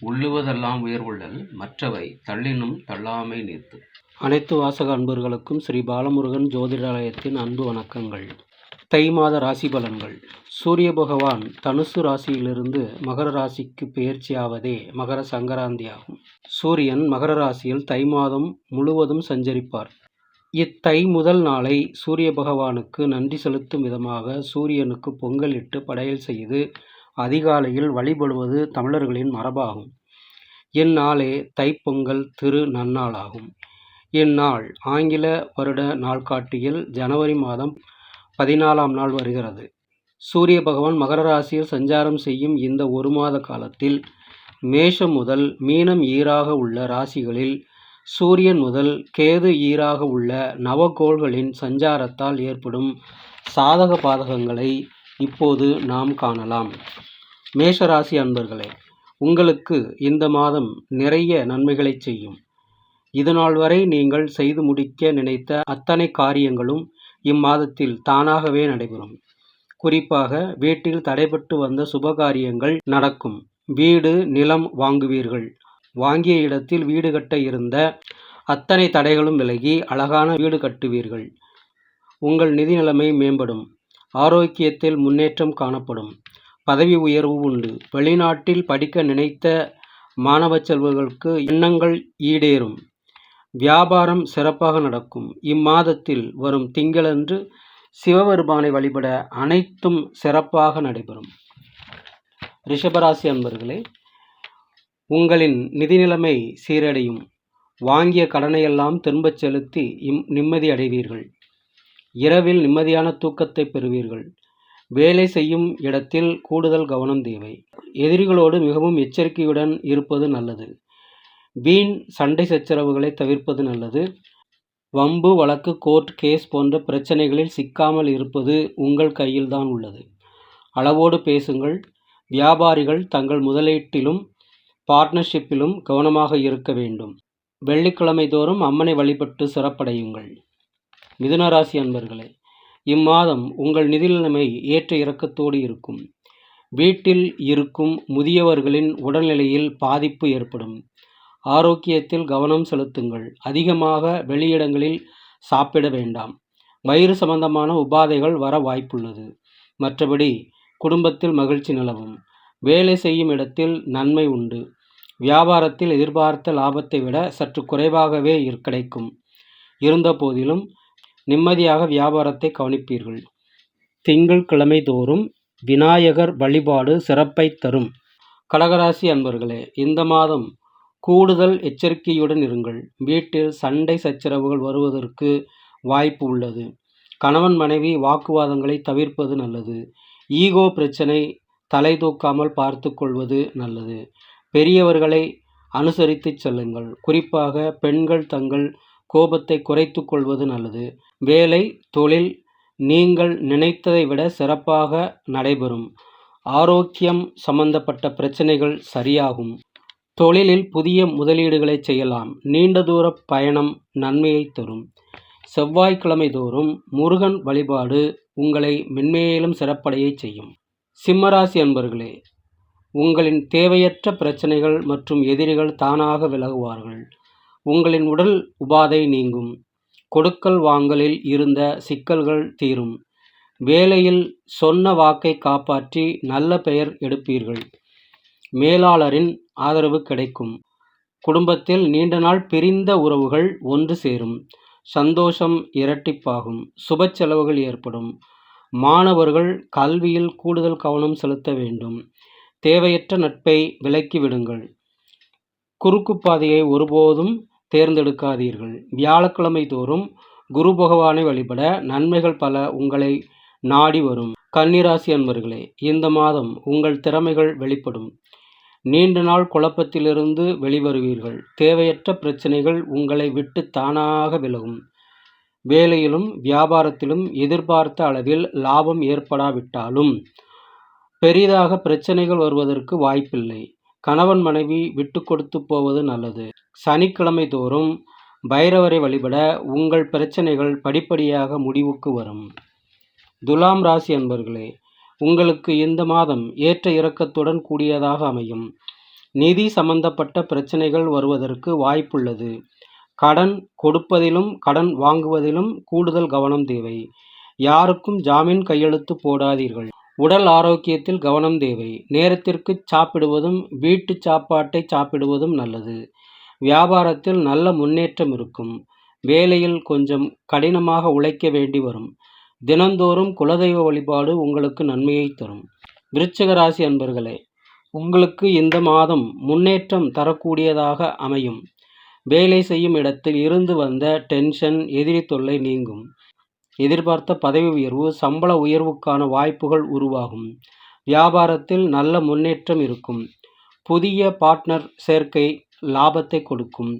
உள்ளுவதெல்லாம் உயர்வுள்ளல் மற்றவை தள்ளினும் தள்ளாமை நீர்த்து. அனைத்து வாசக அன்பர்களுக்கும் ஸ்ரீ பாலமுருகன் ஜோதிடாலயத்தின் அன்பு வணக்கங்கள். தை மாத ராசி பலன்கள். சூரிய பகவான் தனுசு ராசியிலிருந்து மகர ராசிக்கு பெயர்ச்சியாவதே மகர சங்கராந்தி ஆகும். சூரியன் மகர ராசியில் தை மாதம் முழுவதும் சஞ்சரிப்பார். இத்தை முதல் நாளை சூரிய பகவானுக்கு நன்றி செலுத்தும் விதமாக சூரியனுக்கு பொங்கல் இட்டு படையல் செய்து அதிகாலையில் வழிபடுவது தமிழர்களின் மரபாகும். இந்நாளே தைப்பொங்கல் திரு நன்னாளாகும். இந்நாள் ஆங்கில வருட நாள்காட்டியில் ஜனவரி மாதம் 14ஆம் நாள் வருகிறது. சூரிய பகவான் மகர ராசியில் சஞ்சாரம் செய்யும் இந்த ஒரு மாத காலத்தில் மேஷம் முதல் மீனம் ஈராக உள்ள ராசிகளில் சூரியன் முதல் கேது ஈராக உள்ள நவகோள்களின் சஞ்சாரத்தால் ஏற்படும் சாதக பாதகங்களை இப்போது நாம் காணலாம். மேஷராசி அன்பர்களே, உங்களுக்கு இந்த மாதம் நிறைய நன்மைகளை செய்யும். இதுநாள் வரை நீங்கள் செய்து முடிக்க நினைத்த அத்தனை காரியங்களும் இம்மாதத்தில் தானாகவே நடைபெறும். குறிப்பாக வீட்டில் தடைபட்டு வந்த சுபகாரியங்கள் நடக்கும். வீடு நிலம் வாங்குவீர்கள். வாங்கிய இடத்தில் வீடு கட்ட இருந்த அத்தனை தடைகளும் விலகி அழகான வீடு கட்டுவீர்கள். உங்கள் நிதி நிலைமை மேம்படும். ஆரோக்கியத்தில் முன்னேற்றம் காணப்படும். பதவி உயர்வு உண்டு. வெளிநாட்டில் படிக்க நினைத்த மாணவ செல்வங்களுக்கு எண்ணங்கள் ஈடேறும். வியாபாரம் சிறப்பாக நடக்கும். இம்மாதத்தில் வரும் திங்களன்று சிவபெருமானை வழிபட அனைத்தும் சிறப்பாக நடைபெறும். ரிஷபராசி அன்பர்களே, உங்களின் நிதி நிலைமை சீரடையும். வாங்கிய கடனையெல்லாம் திரும்பச் செலுத்தி நிம்மதி அடைவீர்கள். இரவில் நிம்மதியான தூக்கத்தை பெறுவீர்கள். வேலை செய்யும் இடத்தில் கூடுதல் கவனம் தேவை. எதிரிகளோடு மிகவும் எச்சரிக்கையுடன் இருப்பது நல்லது. வீண் சண்டை சச்சரவுகளை தவிர்ப்பது நல்லது. வம்பு வழக்கு கோர்ட் கேஸ் போன்ற பிரச்சனைகளில் சிக்காமல் இருப்பது உங்கள் கையில்தான் உள்ளது. அளவோடு பேசுங்கள். வியாபாரிகள் தங்கள் முதலீட்டிலும் பார்ட்னர்ஷிப்பிலும் கவனமாக இருக்க வேண்டும். வெள்ளிக்கிழமை தோறும் அம்மனை வழிபட்டு சிறப்படையுங்கள். மிதுனராசி அன்பர்களே, இம்மாதம் உங்கள் நிதி நிலைமை ஏற்ற இறக்கத்தோடு இருக்கும். வீட்டில் இருக்கும் முதியவர்களின் உடல்நிலையில் பாதிப்பு ஏற்படும். ஆரோக்கியத்தில் கவனம் செலுத்துங்கள். அதிகமாக வெளியிடங்களில் சாப்பிட வேண்டாம். வயிறு சம்பந்தமான உபாதைகள் வர வாய்ப்புள்ளது. மற்றபடி குடும்பத்தில் மகிழ்ச்சி நிலவும். வேலை செய்யும் இடத்தில் நன்மை உண்டு. வியாபாரத்தில் எதிர்பார்த்த லாபத்தை விட சற்று குறைவாகவே கிடைக்கும். இருந்த போதிலும் நிம்மதியாக வியாபாரத்தை கவனிப்பீர்கள். திங்கட்கிழமை தோறும் விநாயகர் வழிபாடு சிறப்பை தரும். கடகராசி அன்பர்களே, இந்த மாதம் கூடுதல் எச்சரிக்கையுடன் இருங்கள். வீட்டில் சண்டை சச்சரவுகள் வருவதற்கு வாய்ப்பு உள்ளது. கணவன் மனைவி வாக்குவாதங்களை தவிர்ப்பது நல்லது. ஈகோ பிரச்சனை தலை தூக்காமல் பார்த்து கொள்வது நல்லது. பெரியவர்களை அனுசரித்து செல்லுங்கள். குறிப்பாக பெண்கள் தங்கள் கோபத்தை குறைத்து கொள்வது நல்லது. வேலை தொழில் நீங்கள் நினைத்ததை விட சிறப்பாக நடைபெறும். ஆரோக்கியம் சம்பந்தப்பட்ட பிரச்சனைகள் சரியாகும். தொழிலில் புதிய முதலீடுகளை செய்யலாம். நீண்ட தூர பயணம் நன்மையை தரும். செவ்வாய்க்கிழமை தோறும் முருகன் வழிபாடு உங்களை மென்மேலும் சிறப்படைய செய்யும். சிம்மராசி அன்பர்களே, உங்களின் தேவையற்ற பிரச்சனைகள் மற்றும் எதிரிகள் தானாக விலகுவார்கள். உங்களின் உடல் உபாதை நீங்கும். கொடுக்கல் வாங்கலில் இருந்த சிக்கல்கள் தீரும். வேலையில் சொன்ன வாக்கை காப்பாற்றி நல்ல பெயர் எடுப்பீர்கள். மேலாளரின் ஆதரவு கிடைக்கும். குடும்பத்தில் நீண்ட நாள் பிரிந்த உறவுகள் ஒன்று சேரும். சந்தோஷம் இரட்டிப்பாகும். சுப செலவுகள் ஏற்படும். மாணவர்கள் கல்வியில் கூடுதல் கவனம் செலுத்த வேண்டும். தேவையற்ற நட்பை விலக்கி விடுங்கள். குறுக்கு பாதையை ஒருபோதும் தேர்ந்தெடுக்காதீர்கள். வியாழக்கிழமை தோறும் குரு பகவானை வழிபட நன்மைகள் பல உங்களை நாடி வரும். கன்னிராசி அன்பர்களே, இந்த மாதம் உங்கள் திறமைகள் வெளிப்படும். நீண்ட நாள் குழப்பத்திலிருந்து வெளிவருவீர்கள். தேவையற்ற பிரச்சனைகள் உங்களை விட்டு தானாக விலகும். வேலையிலும் வியாபாரத்திலும் எதிர்பார்த்த அளவில் லாபம் ஏற்படாவிட்டாலும் பெரிதாக பிரச்சனைகள் வருவதற்கு வாய்ப்பில்லை. கணவன் மனைவி விட்டு கொடுத்து போவது நல்லது. சனிக்கிழமை தோறும் பைரவரை வழிபட உங்கள் பிரச்சனைகள் படிப்படியாக முடிவுக்கு வரும். துலாம் ராசி அன்பர்களே, உங்களுக்கு இந்த மாதம் ஏற்ற இறக்கத்துடன் கூடியதாக அமையும். நிதி சம்பந்தப்பட்ட பிரச்சனைகள் வருவதற்கு வாய்ப்புள்ளது. கடன் கொடுப்பதிலும் கடன் வாங்குவதிலும் கூடுதல் கவனம் தேவை. யாருக்கும் ஜாமீன் கையெழுத்து போடாதீர்கள். உடல் ஆரோக்கியத்தில் கவனம் தேவை. நேரத்திற்கு சாப்பிடுவதும் வீட்டு சாப்பாட்டை சாப்பிடுவதும் நல்லது. வியாபாரத்தில் நல்ல முன்னேற்றம் இருக்கும். வேலையில் கொஞ்சம் கடினமாக உழைக்க வேண்டி வரும். தினந்தோறும் குலதெய்வ வழிபாடு உங்களுக்கு நன்மையை தரும். விருச்சிக ராசி அன்பர்களே, உங்களுக்கு இந்த மாதம் முன்னேற்றம் தரக்கூடியதாக அமையும். வேலை செய்யும் இடத்தில் இருந்து வந்த டென்ஷன், எதிரி தொல்லை நீங்கும். எதிர்பார்த்த பதவி உயர்வு, சம்பள உயர்வுக்கான வாய்ப்புகள் உருவாகும். வியாபாரத்தில் நல்ல முன்னேற்றம் இருக்கும். புதிய பார்ட்னர் சேர்க்கை லாபத்தை கொடுக்கும்.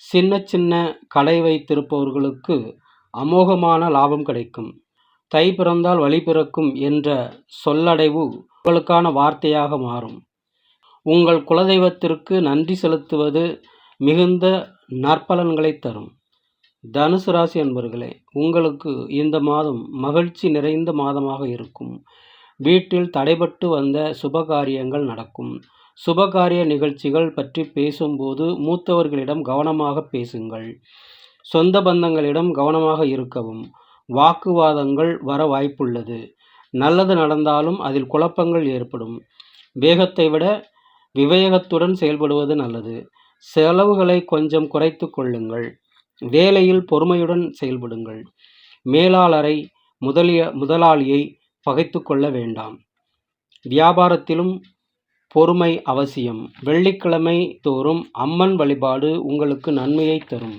சின்ன சின்ன கடை வைத்திருப்பவர்களுக்கு அமோகமான லாபம் கிடைக்கும். தை பிறந்தால் வழி பிறக்கும் என்ற சொல்லடைவு உங்களுக்கான வார்த்தையாக மாறும். உங்கள் குலதெய்வத்திற்கு நன்றி செலுத்துவது மிகுந்த நற்பலன்களை தரும். தனுசு ராசி அன்பர்களே, உங்களுக்கு இந்த மாதம் மகிழ்ச்சி நிறைந்த மாதமாக இருக்கும். வீட்டில் தடைபட்டு வந்த சுபகாரியங்கள் நடக்கும். சுபகாரிய நிகழ்ச்சிகள் பற்றி பேசும்போது மூத்தவர்களிடம் கவனமாக பேசுங்கள். சொந்த பந்தங்களிடம் கவனமாக இருக்கவும். வாக்குவாதங்கள் வர வாய்ப்புள்ளது. நல்லது நடந்தாலும் அதில் குழப்பங்கள் ஏற்படும். வேகத்தை விட விவேகத்துடன் செயல்படுவது நல்லது. செலவுகளை கொஞ்சம் குறைத்து கொள்ளுங்கள். வேலையில் பொறுமையுடன் செயல்படுங்கள். மேலாளரை முதலாளியை பகைத்து கொள்ள வேண்டாம். வியாபாரத்திலும் பொறுமை அவசியம். வெள்ளிக்கிழமை தோறும் அம்மன் வழிபாடு உங்களுக்கு நன்மையை தரும்.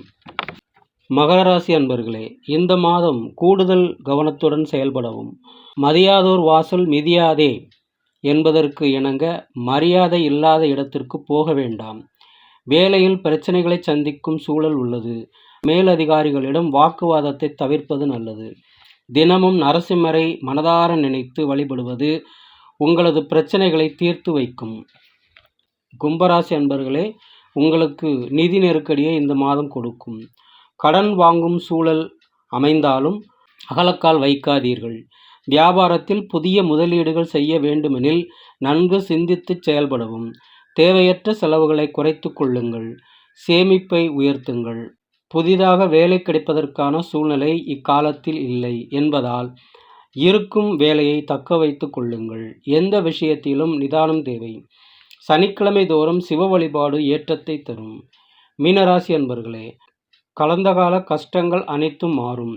மகர ராசி அன்பர்களே, இந்த மாதம் கூடுதல் கவனத்துடன் செயல்படவும். மதியாதோர் வாசல் மிதியாதே என்பதற்கு இணங்க மரியாதை இல்லாத இடத்திற்கு போக வேண்டாம். வேலையில் பிரச்சனைகளை சந்திக்கும் சூழல் உள்ளது. மேலதிகாரிகளிடம் வாக்குவாதத்தை தவிர்ப்பது நல்லது. தினமும் நரசிம்மரை மனதார நினைத்து வழிபடுவது உங்களது பிரச்சனைகளை தீர்த்து வைக்கும். கும்பராசி அன்பர்களே, உங்களுக்கு நிதி நெருக்கடியை இந்த மாதம் கொடுக்கும். கடன் வாங்கும் சூழல் அமைந்தாலும் அகலக்கால் வைக்காதீர்கள். வியாபாரத்தில் புதிய முதலீடுகள் செய்ய வேண்டுமெனில் நன்கு சிந்தித்து செயல்படவும். தேவையற்ற செலவுகளை குறைத்து கொள்ளுங்கள். சேமிப்பை உயர்த்துங்கள். புதிதாக வேலை கிடைப்பதற்கான சூழ்நிலை இக்காலத்தில் இல்லை என்பதால் இருக்கும் வேலையை தக்க வைத்து கொள்ளுங்கள். எந்த விஷயத்திலும் நிதானம் தேவை. சனிக்கிழமை தோறும் சிவ வழிபாடு ஏற்றத்தை தரும். மீனராசி அன்பர்களே, கடந்த கால கஷ்டங்கள் அனைத்தும் மாறும்.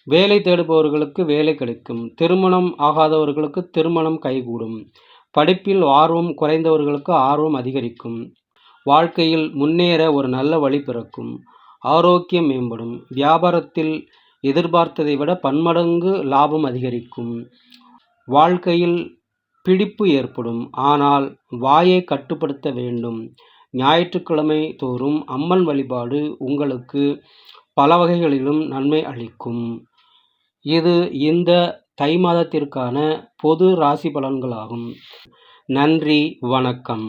வேலை தேடுபவர்களுக்கு வேலை கிடைக்கும். திருமணம் ஆகாதவர்களுக்கு திருமணம் கைகூடும். படிப்பில் ஆர்வம் குறைந்தவர்களுக்கு ஆர்வம் அதிகரிக்கும். வாழ்க்கையில் முன்னேற ஒரு நல்ல வழி பிறக்கும். ஆரோக்கியம் மேம்படும். வியாபாரத்தில் எதிர்பார்த்ததை விட பன்மடங்கு லாபம் அதிகரிக்கும். வாழ்க்கையில் பிடிப்பு ஏற்படும். ஆனால் வாயை கட்டுப்படுத்த வேண்டும். ஞாயிற்றுக்கிழமை தோறும் அம்மன் வழிபாடு உங்களுக்கு பல வகைகளிலும் நன்மை அளிக்கும். இது இந்த தை மாதத்திற்கான பொது ராசி பலன்களாகும். நன்றி, வணக்கம்.